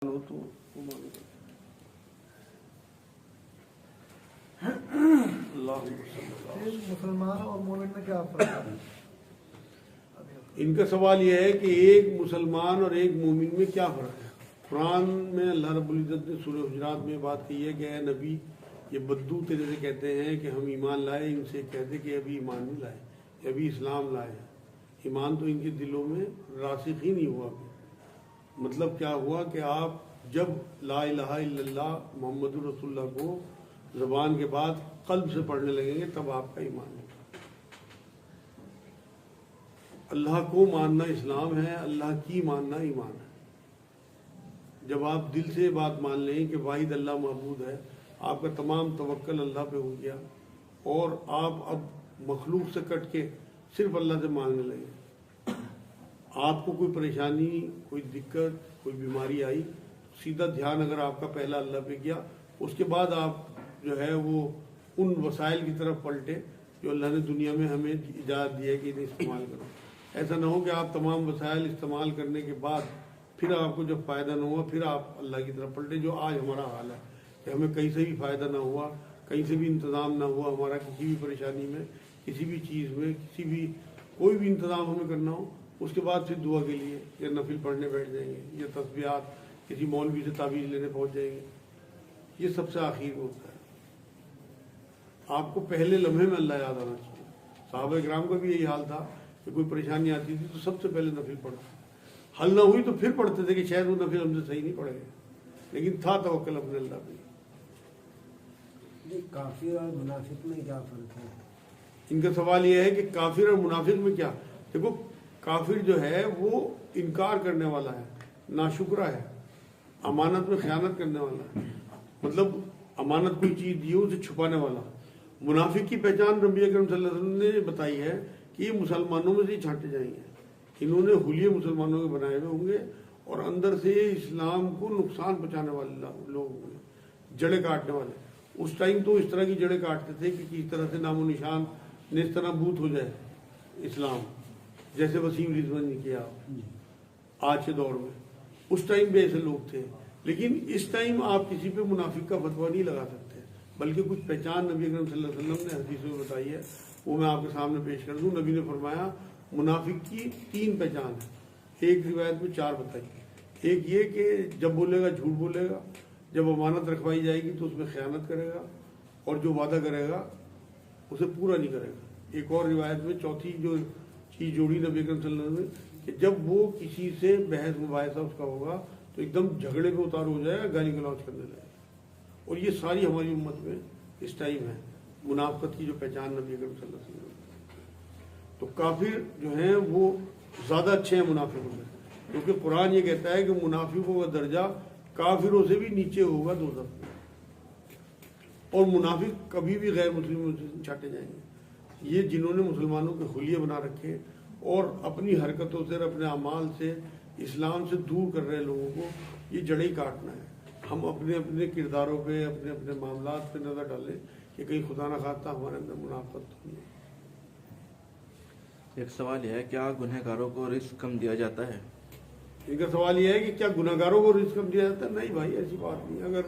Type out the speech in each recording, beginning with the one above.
ہو تو وہ معلوم مسلمان اور مومن میں کیا فرق ہے؟ ان کا سوال یہ ہے کہ ایک مسلمان اور ایک مومن میں کیا فرق ہے۔ قرآن میں اللہ رب العزت نے سورہ حجرات میں بات کی ہے کہ اے نبی، یہ بدو تیرے سے کہتے ہیں کہ ہم ایمان لائے، ان سے کہتے کہ ابھی ایمان نہیں لائے، ابھی اسلام لائے ہیں۔ ایمان تو ان کے دلوں میں راسخ ہی نہیں ہوا۔ مطلب کیا ہوا کہ آپ جب لا الہ الا اللہ محمد رسول اللہ کو زبان کے بعد قلب سے پڑھنے لگیں گے تب آپ کا ایمان ہوگا۔ اللہ کو ماننا اسلام ہے، اللہ کی ماننا ایمان ہے۔ جب آپ دل سے بات مان لیں کہ واحد اللہ معبود ہے، آپ کا تمام توکل اللہ پہ ہو گیا اور آپ اب مخلوق سے کٹ کے صرف اللہ سے مانگنے لگے، آپ کو کوئی پریشانی، کوئی دقت، کوئی بیماری آئی، سیدھا دھیان اگر آپ کا پہلا اللہ پہ گیا، اس کے بعد آپ جو ہے وہ ان وسائل کی طرف پلٹے جو اللہ نے دنیا میں ہمیں اجازت دی ہے کہ انہیں استعمال کرو۔ ایسا نہ ہو کہ آپ تمام وسائل استعمال کرنے کے بعد پھر آپ کو جب فائدہ نہ ہوا پھر آپ اللہ کی طرف پلٹے، جو آج ہمارا حال ہے کہ ہمیں کہیں سے بھی فائدہ نہ ہوا، کہیں سے بھی انتظام نہ ہوا، ہمارا کسی بھی پریشانی میں، کسی بھی چیز میں، کسی بھی کوئی بھی انتظام ہمیں کرنا ہو، اس کے بعد پھر دعا کے لیے یا نفل پڑھنے بیٹھ جائیں گے یا تسبیحات کسی مولوی سے تعویذ لینے پہنچ جائیں گے۔ یہ سب سے آخر ہوتا ہے۔ آپ کو پہلے لمحے میں اللہ یاد آنا چاہیے۔ صحابہ کرام کا بھی یہی حال تھا کہ کوئی پریشانی آتی تھی تو سب سے پہلے نفل پڑھتے، حل نہ ہوئی تو پھر پڑھتے تھے کہ شاید وہ نفل ہم سے صحیح نہیں پڑے گا، لیکن تھا توکل اپنے اللہ پہ۔ کافر اور منافق میں کیا فرق ہے؟ ان کا سوال یہ ہے کہ کافر اور منافق میں کیا؟ دیکھو، کافر جو ہے وہ انکار کرنے والا ہے، ناشکرا ہے، امانت میں خیانت کرنے والا ہے، مطلب امانت کوئی چیز دی اسے چھپانے والا۔ منافق کی پہچان نبی اکرم صلی اللہ علیہ وسلم نے بتائی ہے کہ یہ مسلمانوں میں سے ہی چھانٹے جائیں گے، انہوں نے حلیے مسلمانوں کے بنائے ہوئے ہوں گے اور اندر سے اسلام کو نقصان پہنچانے والے لوگ ہوں گے، جڑیں کاٹنے والے۔ اس ٹائم تو اس طرح کی جڑیں کاٹتے تھے کہ کس طرح سے نام و نشان اس طرح بوت ہو جائے اسلام، جیسے وسیم رضوان نے کیا آج کے دور میں۔ اس ٹائم بھی ایسے لوگ تھے، لیکن اس ٹائم آپ کسی پہ منافق کا فتویٰ نہیں لگا سکتے، بلکہ کچھ پہچان نبی اکرم صلی اللہ علیہ وسلم نے حدیثوں میں بتائی ہے، وہ میں آپ کے سامنے پیش کر دوں۔ نبی نے فرمایا منافق کی 3 پہچان ہے، ایک روایت میں 4 بتائی۔ ایک یہ کہ جب بولے گا جھوٹ بولے گا، جب امانت رکھوائی جائے گی تو اس میں خیانت کرے گا، اور جو وعدہ کرے گا اسے پورا نہیں کرے گا۔ ایک اور روایت میں چوتھی جو چیز جوڑی نبی اکرم صلی اللہ علیہ وسلم نے کہ جب وہ کسی سے بحث مباحثہ اس کا ہوگا تو ایک دم جھگڑے پہ اتار ہو جائے گا، گالی گلوچ کرنے لگے گا۔ اور یہ ساری ہماری امت میں اس ٹائم ہے منافقت کی جو پہچان نبی اکرم صلی اللہ علیہ وسلم نے۔ تو کافر جو ہیں وہ زیادہ اچھے ہیں منافقوں سے، کیونکہ قرآن یہ کہتا ہے کہ منافقوں کا درجہ کافروں سے بھی نیچے ہوگا دوزخ میں، اور منافق کبھی بھی غیر مسلموں سے چھانٹے جائیں گے۔ یہ جنہوں نے مسلمانوں کے حلیے بنا رکھے اور اپنی حرکتوں سے اور اپنے اعمال سے اسلام سے دور کر رہے لوگوں کو، یہ جڑیں کاٹنا ہے۔ ہم اپنے اپنے کرداروں پہ، اپنے اپنے معاملات پہ نظر ڈالیں کہ کہیں خدا نہ خواستہ ہمارے اندر منافقت تو نہیں ہے۔ ایک سوال یہ ہے، کیا گنہگاروں کو رزق کم دیا جاتا ہے؟ ان کا سوال یہ ہے کہ کیا گناہگاروں کو رزق کم دیا جاتا ہے؟ نہیں بھائی، ایسی بات نہیں۔ اگر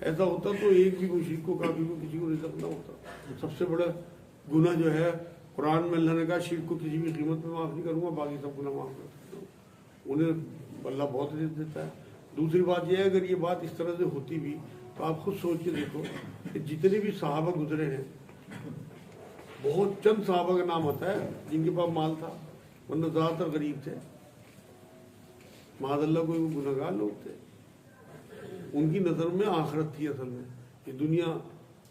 ایسا ہوتا تو ایک بھی مشرک کو، کافر کو، کسی کو رزق نہ ہوتا۔ سب سے بڑا گناہ جو ہے، قرآن میں اللہ نے کہا شرک کو کسی بھی قیمت میں معاف نہیں کروں گا، باقی سب گناہ معاف کر سکتا ہوں۔ انہیں اللہ بہت رزق دیتا ہے۔ دوسری بات یہ ہے، اگر یہ بات اس طرح سے ہوتی بھی تو آپ خود سوچ کے دیکھو کہ جتنے بھی صحابہ گزرے ہیں، بہت چند صحابہ کا نام آتا ہے جن کے پاس مال تھا، ورنہ زیادہ تر غریب تھے، معاذ اللہ کوئی گناہگار لوگ تھے۔ ان کی نظر میں آخرت تھی اصل میں، یہ دنیا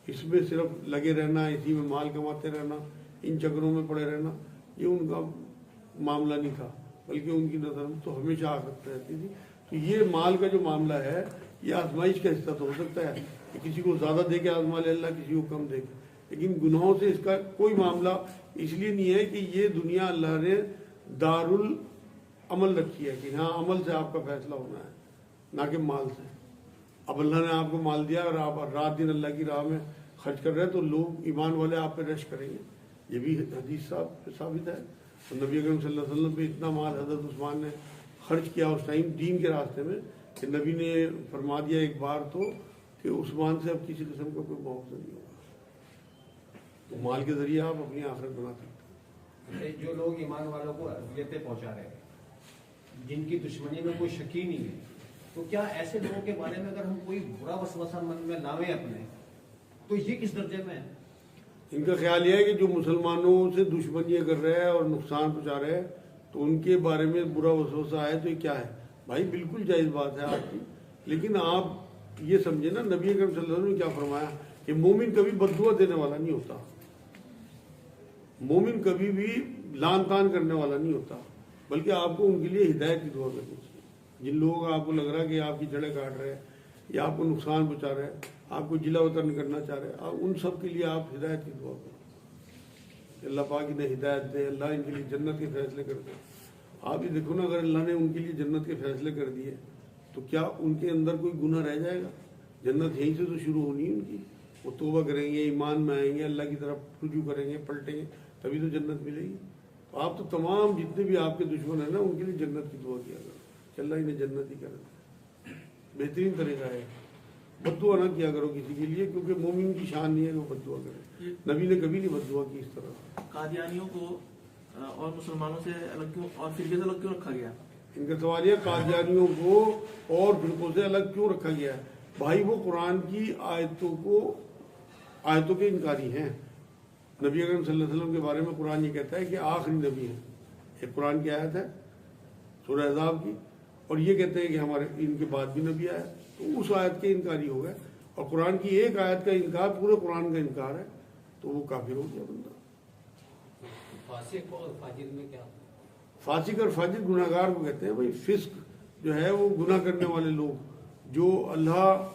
اس میں صرف لگے رہنا، اسی میں مال کماتے رہنا، ان چکروں میں پڑے رہنا، یہ ان کا معاملہ نہیں تھا، بلکہ ان کی نظر میں تو ہمیشہ آخرت رہتی تھی۔ تو یہ مال کا جو معاملہ ہے، یہ آزمائش کا حصہ تو ہو سکتا ہے کہ کسی کو زیادہ دے کے آزما لے اللہ، کسی کو کم دے کے، لیکن گناہوں سے اس کا کوئی معاملہ اس لیے نہیں ہے کہ یہ دنیا اللہ نے دارالعمل رکھی ہے کہ ہاں عمل سے آپ کا فیصلہ ہونا ہے، نہ کہ مال سے۔ اب اللہ نے آپ کو مال دیا اور آپ رات دن اللہ کی راہ میں خرچ کر رہے ہیں تو لوگ ایمان والے آپ پہ رش کریں گے، یہ بھی حدیث ثابت ہے۔ نبی اکرم صلی اللہ علیہ وسلم پہ اتنا مال حضرت عثمان نے خرچ کیا اس ٹائم دین کے راستے میں کہ نبی نے فرما دیا ایک بار تو کہ عثمان سے اب کسی قسم کا کوئی معاوضہ نہیں ہوگا، تو مال کے ذریعے آپ اپنی آخرت بنا سکتے ہیں۔ جو لوگ ایمان والوں کو اذیتیں پہنچا رہے ہیں، جن کی دشمنی میں کوئی شکی نہیں ہے، تو کیا ایسے لوگوں کے بارے میں اگر ہم کوئی برا وسوسہ من میں لاویں اپنے، تو یہ کس درجے میں ہے؟ ان کا خیال یہ ہے کہ جو مسلمانوں سے دشمنیاں کر رہے ہیں اور نقصان پہنچا رہے ہیں تو ان کے بارے میں برا وسوسہ آئے تو یہ کیا ہے؟ بھائی بالکل جائز بات ہے آپ کی، لیکن آپ یہ سمجھے نا نبی اکرم صلی اللہ علیہ وسلم نے کیا فرمایا کہ مومن کبھی بد دعا دینے والا نہیں ہوتا، مومن کبھی بھی لان تان کرنے والا نہیں ہوتا، بلکہ آپ کو ان کے لیے ہدایت کی دعا کرنی چاہیے۔ جن لوگوں کا آپ کو لگ رہا ہے کہ آپ کی جڑیں کاٹ رہے ہیں یا آپ کو نقصان پہنچا رہے ہیں، آپ کو جلا وطن کرنا چاہ رہے ہیں، ان سب کے لیے آپ ہدایت کی دعا کریں، اللہ پاک انہیں ہدایت دے، اللہ ان کے لیے جنت کے فیصلے کر دے۔ آپ یہ دیکھو نا، اگر اللہ نے ان کے لیے جنت کے فیصلے کر دیے تو کیا ان کے اندر کوئی گناہ رہ جائے گا؟ جنت یہیں سے تو شروع ہونی ہے ان کی، وہ توبہ کریں گے، ایمان میں آئیں گے، اللہ کی طرف رجوع کریں گے، پلٹیں گے، تبھی تو جنت ملے گی۔ تو آپ تو تمام جتنے بھی آپ کے دشمن ہیں نا، ان کے لیے جنت کی دعا کیا کرو کہ اللہ انہیں جنت ہی کر دے۔ بہترین طریقہ ہے، بد دعا نہ کیا کرو کسی کے لیے، کیونکہ مومن کی شان نہیں ہے کہ وہ بد دعا کرے۔ نبی نے کبھی نہیں بد دعا کی اس طرح۔ قادیانیوں کو اور مسلمانوں سے الگ کیوں اور فرقے سے الگ کیوں رکھا گیا؟ ان کا سوال یہ قادیانیوں کو اور فرقوں سے الگ کیوں رکھا گیا ہے؟ بھائی وہ قرآن کی آیتوں کے انکاری ہیں۔ نبی اکرم صلی اللہ علیہ وسلم کے بارے میں قرآن یہ کہتا ہے کہ آخری نبی ہے، ایک قرآن کی آیت ہے سورہ احزاب کی، اور یہ کہتے ہیں کہ ہمارے ان کے بعد بھی نبی آیا، تو اس آیت کے انکاری ہو گئے، اور قرآن کی ایک آیت کا انکار پورے قرآن کا انکار ہے، تو وہ کافر ہو گیا بندہ۔ فاسق اور فاجر میں کیا؟ فاسق اور فاجر گناہ گار کو کہتے ہیں۔ بھائی فسق جو ہے وہ گناہ کرنے والے لوگ جو اللہ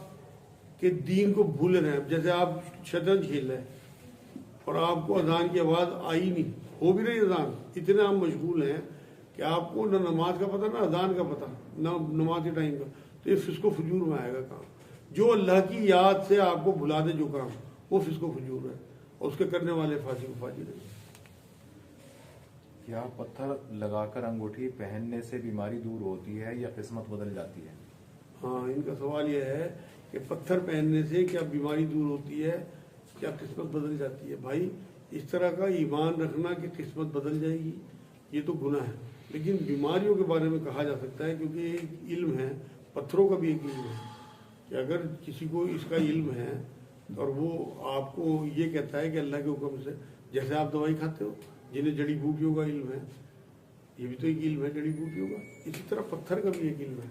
کے دین کو بھول رہے ہیں، جیسے آپ شطرنج کھیل رہے ہیں اور آپ کو اذان کی آواز آئی نہیں، ہو بھی رہی اذان، اتنے ہم مشغول ہیں کہ آپ کو نہ نماز کا پتہ نہ اذان کا پتہ نہ نماز کے ٹائم کا، تو یہ فسق و فجور میں آئے گا کام۔ جو اللہ کی یاد سے آپ کو بھلا دے جو کام، وہ فسق و فجور ہے، اور اس کے کرنے والے فاسق و فاجر ہیں۔ کیا پتھر لگا کر انگوٹھی پہننے سے بیماری دور ہوتی ہے یا قسمت بدل جاتی ہے؟ ہاں، ان کا سوال یہ ہے کہ پتھر پہننے سے کیا بیماری دور ہوتی ہے، کیا قسمت بدل جاتی ہے؟ بھائی اس طرح کا ایمان رکھنا کہ قسمت بدل جائے گی، یہ تو گناہ ہے، لیکن بیماریوں کے بارے میں کہا جا سکتا ہے، کیونکہ یہ ایک علم ہے، پتھروں کا بھی ایک علم ہے، کہ اگر کسی کو اس کا علم ہے اور وہ آپ کو یہ کہتا ہے کہ اللہ کے حکم سے، جیسے آپ دوائی کھاتے ہو، جنہیں جڑی بوٹیوں کا علم ہے، یہ بھی تو ایک علم ہے جڑی بوٹیوں کا، اسی طرح پتھر کا بھی ایک علم ہے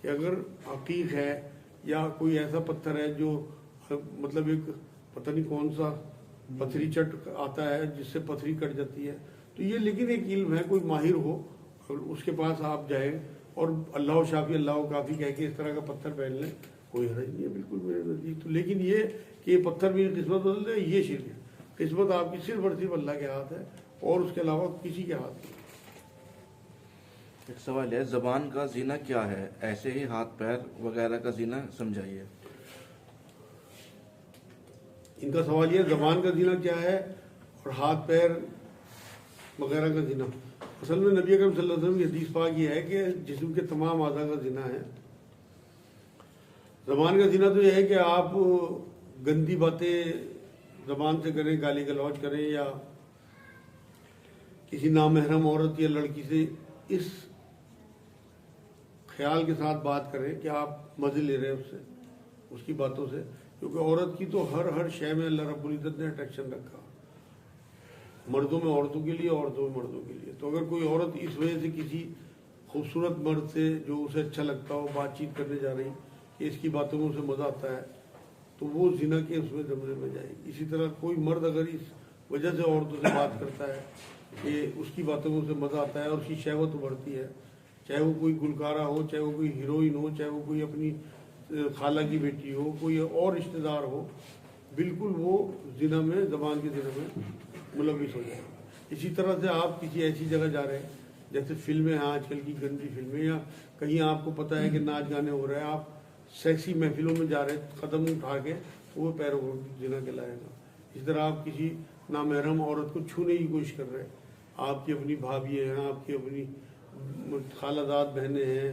کہ اگر عقیق ہے یا کوئی ایسا پتھر ہے جو مطلب ایک پتہ نہیں کون سا پتھری چٹ آتا ہے جس سے پتھری کٹ جاتی ہے، تو یہ لیکن ایک علم ہے، کوئی ماہر ہو اور اس کے پاس آپ جائیں اور اللہ شافی اللہ کافی کہہ کے اس طرح کا پتھر پہن لیں، کوئی حرج نہیں ہے بالکل میرے نزدیک تو۔ لیکن یہ کہ یہ پتھر بھی قسمت بدل دے، یہ شرک ہے۔ قسمت آپ کی صرف اور صرف اللہ کے ہاتھ ہے اور اس کے علاوہ کسی کے ہاتھ نہیں۔ ایک سوال ہے، زبان کا زنا کیا ہے؟ ایسے ہی ہاتھ پیر وغیرہ کا زنا سمجھائیے۔ ان کا سوال یہ زبان کا زنا کیا ہے اور ہاتھ پیر وغیرہ کا زنا۔ اصل میں نبی اکرم صلی اللہ علیہ وسلم کی حدیث پاک یہ ہے کہ جسم کے تمام اعضاء کا زنا ہے۔ زبان کا زنا تو یہ ہے کہ آپ گندی باتیں زبان سے کریں، گالی گلوچ کریں یا کسی نامحرم عورت یا لڑکی سے اس خیال کے ساتھ بات کریں کہ آپ مزے لے رہے ہیں اس سے، اس کی باتوں سے، کیونکہ عورت کی تو ہر شے میں اللہ رب العزت نے اٹریکشن رکھا، مردوں میں عورتوں کے لیے، عورتوں میں مردوں کے لیے۔ تو اگر کوئی عورت اس وجہ سے کسی خوبصورت مرد سے جو اسے اچھا لگتا ہو بات چیت کرنے جا رہی کہ اس کی باتوں میں اسے مزہ آتا ہے، تو وہ زنا کے اس میں زمرے میں جائے گی۔ اسی طرح کوئی مرد اگر اس وجہ سے عورتوں سے بات کرتا ہے کہ اس کی باتوں میں اسے مزہ آتا ہے اور اس کی شہوت ابھرتی ہے، چاہے وہ کوئی گلکارہ ہو، چاہے وہ کوئی ہیروئن ہو، چاہے وہ کوئی اپنی خالہ کی بیٹی ہو، کوئی اور رشتہ دار ہو، بالکل وہ زنا میں، زبان کے زنا میں ملوث ہو جائے گا۔ اسی طرح سے آپ کسی ایسی جگہ جا رہے ہیں جیسے فلمیں ہیں آج کل کی گندی فلمیں، یا کہیں آپ کو پتہ ہے کہ ناچ گانے ہو رہے ہیں، آپ سیکسی محفلوں میں جا رہے ہیں، قدم اٹھا کے وہ پیروں کو زنا کہلائے گا۔ اس طرح آپ کسی نامحرم عورت کو چھونے کی کوشش کر رہے ہیں، آپ کی اپنی بھابھی ہیں، آپ کی اپنی خالہ زاد بہنیں ہیں،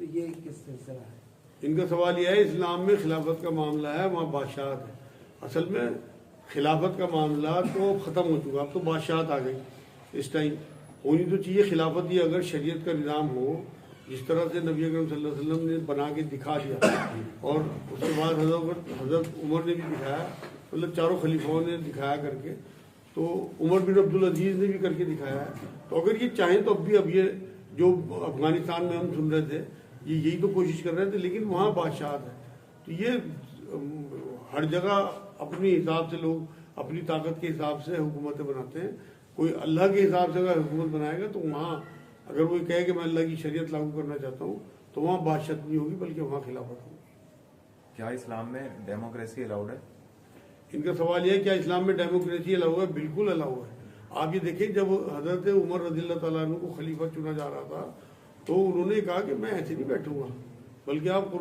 تو یہ کس سلسلہ ہے؟ ان کا سوال یہ ہے اسلام میں خلافت کا معاملہ ہے وہاں بادشاہت ہے. اصل میں خلافت کا معاملہ تو ختم ہو چکا, اب تو بادشاہت آ گئی. اس ٹائم ہونی تو چاہیے خلافت ہی, اگر شریعت کا نظام ہو جس طرح سے نبی اکرم صلی اللہ علیہ وسلم نے بنا کے دکھا دیا, اور اس کے بعد حضرت عمر نے بھی دکھایا, مطلب چاروں خلیفاؤں نے دکھایا کر کے, تو عمر بن عبدالعزیز نے بھی کر کے دکھایا ہے. تو اگر یہ چاہیں تو اب یہ جو افغانستان میں ہم سن رہے تھے یہ یہی تو کوشش کر رہے تھے, لیکن وہاں بادشاہت ہے. تو یہ ہر جگہ اپنے حساب سے لوگ اپنی طاقت کے حساب سے حکومتیں بناتے ہیں. کوئی اللہ کے حساب سے اگر حکومت بنائے گا تو وہاں اگر وہ کہے کہ میں اللہ کی شریعت لاگو کرنا چاہتا ہوں تو وہاں بادشاہت نہیں ہوگی بلکہ وہاں خلافت ہوگی. کیا اسلام میں ڈیموکریسی الاؤڈ ہے؟ ان کا سوال یہ ہے کیا اسلام میں ڈیموکریسی الاؤ ہے؟ بالکل الاؤ ہے. آپ یہ دیکھیں جب حضرت عمر رضی اللہ تعالیٰ عنہ کو خلیفہ چنا جا رہا تھا تو انہوں نے کہا کہ میں ایسے نہیں بیٹھوں گا, بلکہ آپ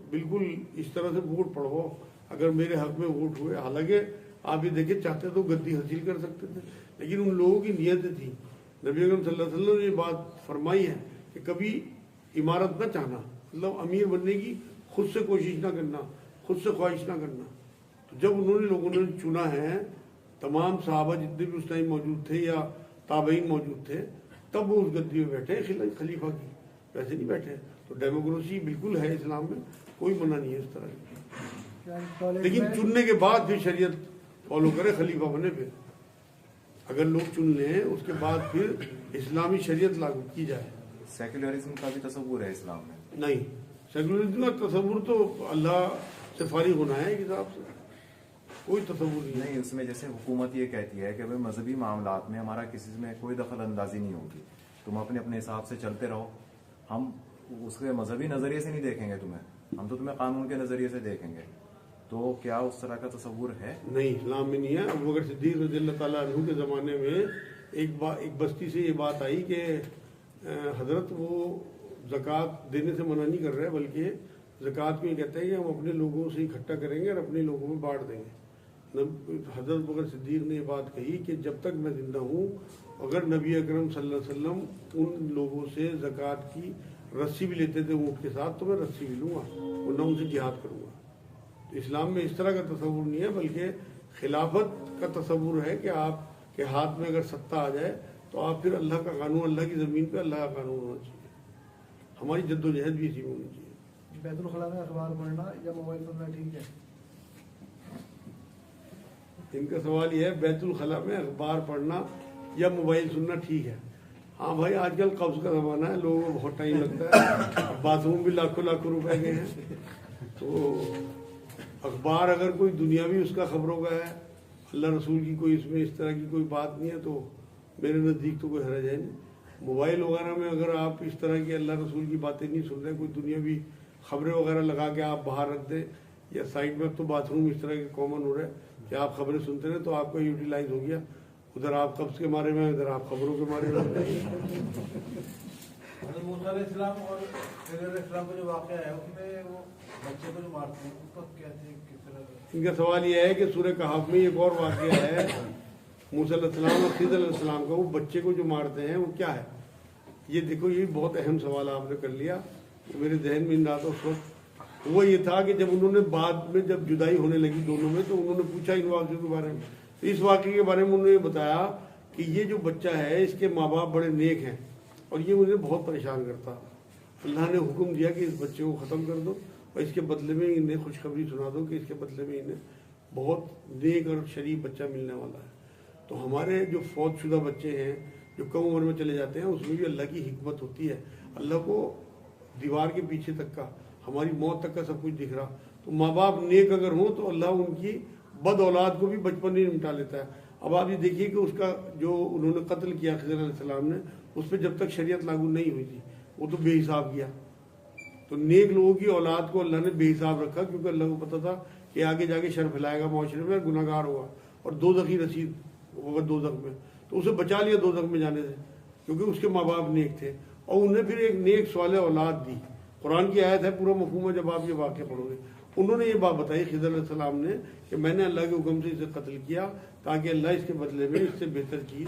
بالکل اس طرح سے ووٹ پڑھو اگر میرے حق میں ووٹ ہوئے. حالانکہ آپ یہ دیکھیں چاہتے تو گدی حاصل کر سکتے تھے, لیکن ان لوگوں کی نیتیں تھیں. نبی اکرم صلی اللہ علیہ وسلم نے یہ بات فرمائی ہے کہ کبھی عمارت نہ چاہنا, مطلب امیر بننے کی خود سے کوشش نہ کرنا, خود سے خواہش نہ کرنا. تو جب انہوں نے لوگوں نے چنا ہے, تمام صحابہ جتنے بھی اس ٹائم موجود تھے یا تابعین موجود تھے, تب وہ اس گدی میں بیٹھے خلیفہ کی, ویسے نہیں بیٹھے. تو ڈیموکریسی بالکل ہے اسلام میں, کوئی منع نہیں ہے اس طرح کی, لیکن چننے کے بعد پھر شریعت فالو کرے, خلیفہ بنے. پھر اگر لوگ چن لیں اس کے بعد پھر اسلامی شریعت لاگو کی جائے. سیکولرزم کا بھی تصور ہے اسلام میں؟ نہیں, سیکولرزم کا تصور تو اللہ سے فارغ ہونا ہے ایک حساب سے, کوئی تصور نہیں. اس میں جیسے حکومت یہ کہتی ہے کہ بھائی مذہبی معاملات میں ہمارا کسی میں کوئی دخل اندازی نہیں ہوگی, تم اپنے اپنے حساب سے چلتے رہو, ہم اس کے مذہبی نظریے سے نہیں دیکھیں گے تمہیں, ہم تو تمہیں قانون کے نظریے سے دیکھیں گے. تو کیا اس طرح کا تصور ہے؟ نہیں, اسلام میں نہیں ہے. ابو بکر صدیق رضی اللہ تعالیٰ عنہ کے زمانے میں ایک بستی سے یہ بات آئی کہ حضرت وہ زکوٰۃ دینے سے منع نہیں کر رہے, بلکہ زکوٰۃ کو یہ کہتے ہیں کہ ہم اپنے لوگوں سے اکٹھا کریں گے اور اپنے لوگوں میں بانٹ دیں گے. حضرت بکر صدیق نے یہ بات کہی کہ جب تک میں زندہ ہوں, اگر نبی اکرم صلی اللہ علیہ وسلم ان لوگوں سے زکوٰۃ کی رسی بھی لیتے تھے اونٹ کے ساتھ, تو میں رسی بھی لوں گا اور نہ ان سے جہاد کروں گا. اسلام میں اس طرح کا تصور نہیں ہے, بلکہ خلافت کا تصور ہے کہ آپ کے ہاتھ میں اگر ستہ آ جائے تو آپ پھر اللہ کا قانون, اللہ کی زمین پہ اللہ کا قانون ہونا چاہیے. ہماری جد و جہد بھی اسی میں ہونی چاہیے. بیت الخلاء میں اخبار پڑھنا یا موبائل سننا ٹھیک ہے؟ ان کا سوال یہ ہے بیت الخلاء میں اخبار پڑھنا یا موبائل سننا ٹھیک ہے. ہاں بھائی, آج کل قبض کا زمانہ ہے, لوگوں کو بہت ٹائم لگتا ہے, باتھ روم بھی لاکھوں لاکھوں روپے کے ہیں. تو اخبار اگر کوئی دنیاوی اس کا خبروں کا ہے, اللہ رسول کی کوئی اس میں اس طرح کی کوئی بات نہیں ہے, تو میرے نزدیک تو کوئی حرج ہے نہیں. موبائل وغیرہ میں اگر آپ اس طرح کی اللہ رسول کی باتیں نہیں سن رہے, کوئی دنیاوی خبریں وغیرہ لگا کے آپ باہر رکھ دیں یا سائڈ میں, اب تو باتھ روم اس طرح کے کامن ہو رہے ہیں کہ آپ خبریں سنتے رہے, تو آپ کا یوٹیلائز ہو گیا, ادھر آپ قبض کے مارے میں, ادھر آپ خبروں کے مارے میں. حضرت موسیٰ علیہ السلام اور خضر علیہ السلام کا جو واقعہ ہے اس میں وہ بچے کو جو مارتے ہیں اس کو کیسے کس طرح؟ ان کا سوال یہ ہے کہ سورہ کہف میں ایک اور واقعہ ہے موسیٰ علیہ السلام اور خضر علیہ السلام کا, وہ بچے کو جو مارتے ہیں وہ کیا ہے؟ یہ دیکھو, یہ بہت اہم سوال آپ نے کر لیا. میرے ذہن میں ان راتوں اس وقت وہ یہ تھا کہ جب انہوں نے بعد میں جب جدائی ہونے لگی دونوں میں, تو انہوں نے پوچھا ان واقعوں کے بارے میں. تو اس واقعے کے بارے میں انہوں نے یہ بتایا کہ یہ جو بچہ ہے اس کے ماں باپ بڑے نیک ہیں اور یہ مجھے بہت پریشان کرتا. اللہ نے حکم دیا کہ اس بچے کو ختم کر دو اور اس کے بدلے میں انہیں خوشخبری سنا دو کہ اس کے بدلے میں انہیں بہت نیک اور شریف بچہ ملنے والا ہے. تو ہمارے جو فوت شدہ بچے ہیں جو کم عمر میں چلے جاتے ہیں, اس میں بھی اللہ کی حکمت ہوتی ہے. اللہ کو دیوار کے پیچھے تک کا, ہماری موت تک کا سب کچھ دکھ رہا. تو ماں باپ نیک اگر ہوں تو اللہ ان کی بد اولاد کو بھی بچپن ہی نمٹا لیتا ہے. اب آپ یہ دیکھیے کہ اس کا جو انہوں نے قتل کیا خضر علیہ السلام نے, اس پہ جب تک شریعت لاگو نہیں ہوئی تھی وہ تو بے حساب کیا. تو نیک لوگوں کی اولاد کو اللہ نے بے حساب رکھا, کیونکہ اللہ کو پتا تھا کہ آگے جا کے شر پھیلائے گا معاشرے میں, گناہ گار ہوگا اور دوزخی رسید ہوگا دوزخ میں. تو اسے بچا لیا دوزخ میں جانے سے, کیونکہ اس کے ماں باپ نیک تھے اور انہیں پھر ایک نیک صالح اولاد دی. قرآن کی آیت ہے, پورا مفہوم ہے جب آپ یہ واقعہ پڑھو گے. انہوں نے یہ بات بتائی خضر علیہ السلام نے کہ میں نے اللہ کے حکم سے اسے قتل کیا تاکہ اللہ اس کے بدلے میں اس سے بہتر چیز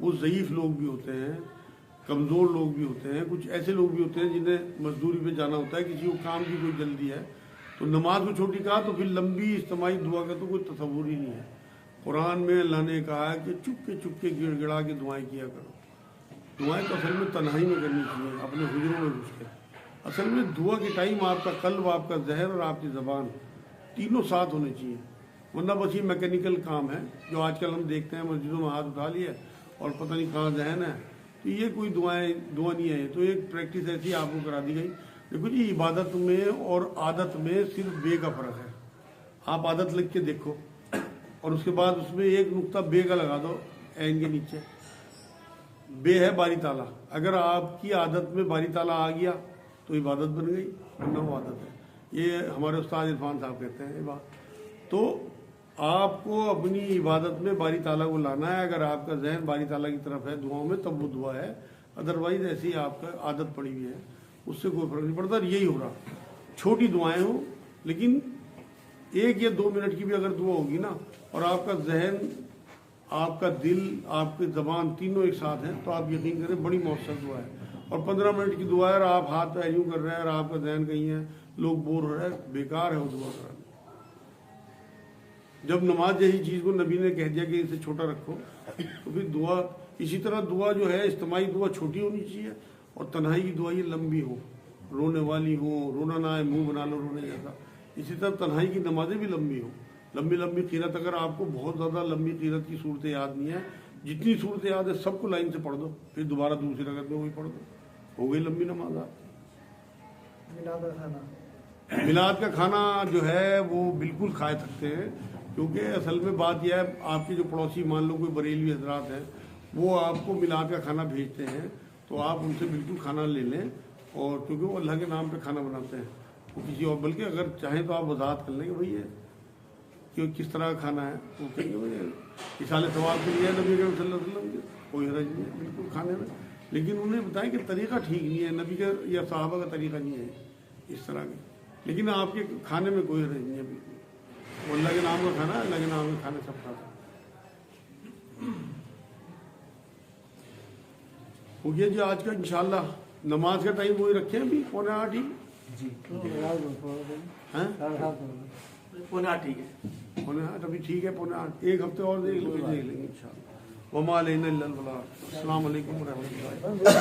وہ ضعیف لوگ بھی ہوتے ہیں، کمزور لوگ بھی ہوتے ہیں، کچھ ایسے لوگ بھی ہوتے ہیں جنہیں مزدوری پہ جانا ہوتا ہے، کسی کو کام کی کوئی جلدی ہے، تو نماز کو چھوٹی کہا تو پھر لمبی اجتماعی دعا کا تو کوئی تصور ہی نہیں ہے۔ قرآن میں اللہ نے کہا ہے کہ چپ کے گڑ گڑا کے دعائیں کیا کرو۔ دعائیں تو اصل میں تنہائی میں کرنی چاہیے، اپنے حجروں میں گھس کے۔ اصل میں دعا کے ٹائم آپ کا قلب، آپ کا ذہن اور آپ کی زبان تینوں ساتھ ہونے چاہیے، ورنہ بس یہ میکینیکل کام ہے جو آج کل ہم دیکھتے ہیں مسجدوں میں ہاتھ اٹھا لیا اور پتہ نہیں کہاں ذہن ہے، تو یہ کوئی دعا نہیں ہے، تو ایک پریکٹس ایسی آپ کو کرا دی گئی۔ دیکھو جی، عبادت میں اور عادت میں صرف بے کا فرق ہے۔ آپ عادت لکھ کے دیکھو اور اس کے بعد اس میں ایک نقطہ بے کا لگا دو عین کے نیچے، بے ہے باری تعالیٰ۔ اگر آپ کی عادت میں باری تعالیٰ آ گیا تو عبادت بن گئی، ورنہ وہ عادت ہے۔ یہ ہمارے استاد عرفان صاحب کہتے ہیں یہ بات۔ تو آپ کو اپنی عبادت میں باری تعالیٰ کو لانا ہے، اگر آپ کا ذہن باری تعالیٰ کی طرف ہے دعاؤں میں تب وہ دعا ہے، ادروائز ایسی آپ کا عادت پڑی ہوئی ہے، اس سے کوئی فرق نہیں پڑتا۔ یہی ہو رہا، چھوٹی دعائیں ہوں لیکن 1 یا 2 منٹ کی بھی اگر دعا ہوگی نا، اور آپ کا ذہن، آپ کا دل، آپ کی زبان تینوں ایک ساتھ ہیں، تو آپ یقین کریں بڑی مؤثر دعا ہے۔ اور 15 منٹ کی دعا ہے اور آپ ہاتھ پہ یوں کر رہے ہیں اور آپ کا ذہن کہیں ہے، لوگ بور ہو رہے ہیں، بیکار ہے وہ دعا کرانا۔ جب نماز جیسی چیز کو نبی نے کہہ دیا کہ اسے چھوٹا رکھو، تو پھر دعا اسی طرح دعا جو ہے اجتماعی دعا چھوٹی ہونی چاہیے، اور تنہائی کی دعا یہ لمبی ہو، رونے والی ہو، رونا نہ آئے منہ بنا لو رونے جیسا۔ اسی طرح تنہائی کی نمازیں بھی لمبی ہوں، لمبی قرات۔ اگر آپ کو بہت زیادہ لمبی قرات کی صورت یاد نہیں ہے، جتنی صورت یاد ہے سب کو لائن سے پڑھ دو، پھر دوبارہ دوسری رکعت میں وہی پڑھ دو، ہو گئی لمبی نماز۔ میلاد کا کھانا جو ہے وہ بالکل کھا سکتے ہیں، کیونکہ اصل میں بات یہ ہے، آپ کے جو پڑوسی مان لو کوئی بریلوی حضرات ہیں، وہ آپ کو میلاد کا کھانا بھیجتے ہیں، تو آپ ان سے بالکل کھانا لے لیں، اور کیونکہ وہ اللہ کے نام پہ کھانا بناتے ہیں، وہ کسی اور، بلکہ اگر چاہیں تو آپ وضاحت کر لیں کہ بھائی کہ کس طرح کا کھانا ہے، وہ کہیں گے بھائی اصال ثواب کے لیے نبی کریم صلی اللہ علیہ وسلم کے کوئی حرج نہیں ہے بالکل کھانے میں، لیکن انہیں بتائیں کہ طریقہ ٹھیک نہیں ہے، نبی کا یا صحابہ کا طریقہ نہیں ہے اس طرح کے، لیکن آپ کے کھانے میں کوئی حرج نہیں ہے بالکل، وہ اللہ کے نام کا کھانا ہے، اللہ کے نام کے کھانے سب کھاتے ہیں۔ ہو گیا جی آج کا انشاءاللہ۔ نماز کا ٹائم وہی رکھیں ابھی 7:45 ہی؟ جی ہیں 7:30 ٹھیک ہے، 7:45 ابھی ٹھیک ہے، 7:45 ایک ہفتے اور دیکھ لیں گے انشاءاللہ۔ وما علینا الا البلاغ۔ السلام علیکم ورحمۃ اللہ۔